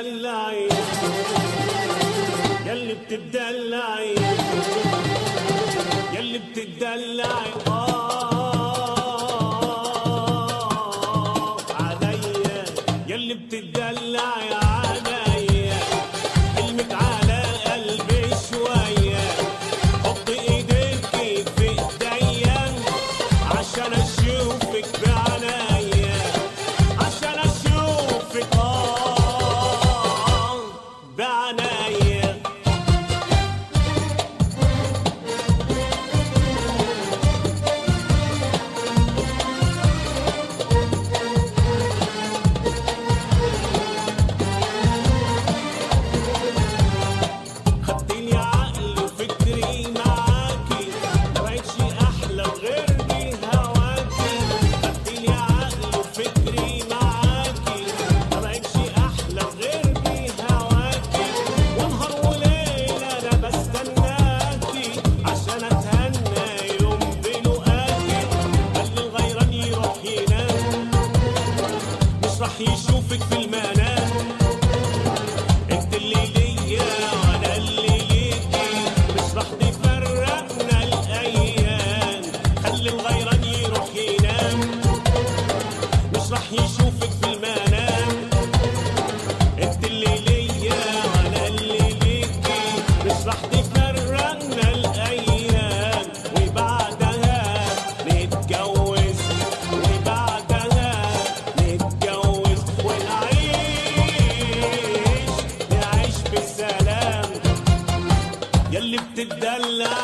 بتدلعي ياللي بتدلعي ياللي بتدلعي عليا ياللي بتدلعي عليا حلمك على قلبي شوية حط ايديكي في ايديا عشان اشوفك بعينيا عشان اشوفك بعينيا خدتيني عقلي وفكري معاكي ما بقتش احلى وغيرني هواكي خدتيني عقلي وفكري معاكي ما بقتش احلى وغيرني هواكي ونهار وليل انا بستناكي عشان اتهنى يوم بلقاكي خلي الغيران يروح ينام مش راح يشوفك في المنام انت اللي ليا وانا اللي ليكي مش راح تفرقنا الايام خلي الغيران يروح ينام مش راح يشوفك في المنام انت اللي ليا وانا اللي ليكي مش راح تفرقنا الايام وبعدها نتجوز وبعدها نتجوز ونعيش بالسلام ياللي بتدلع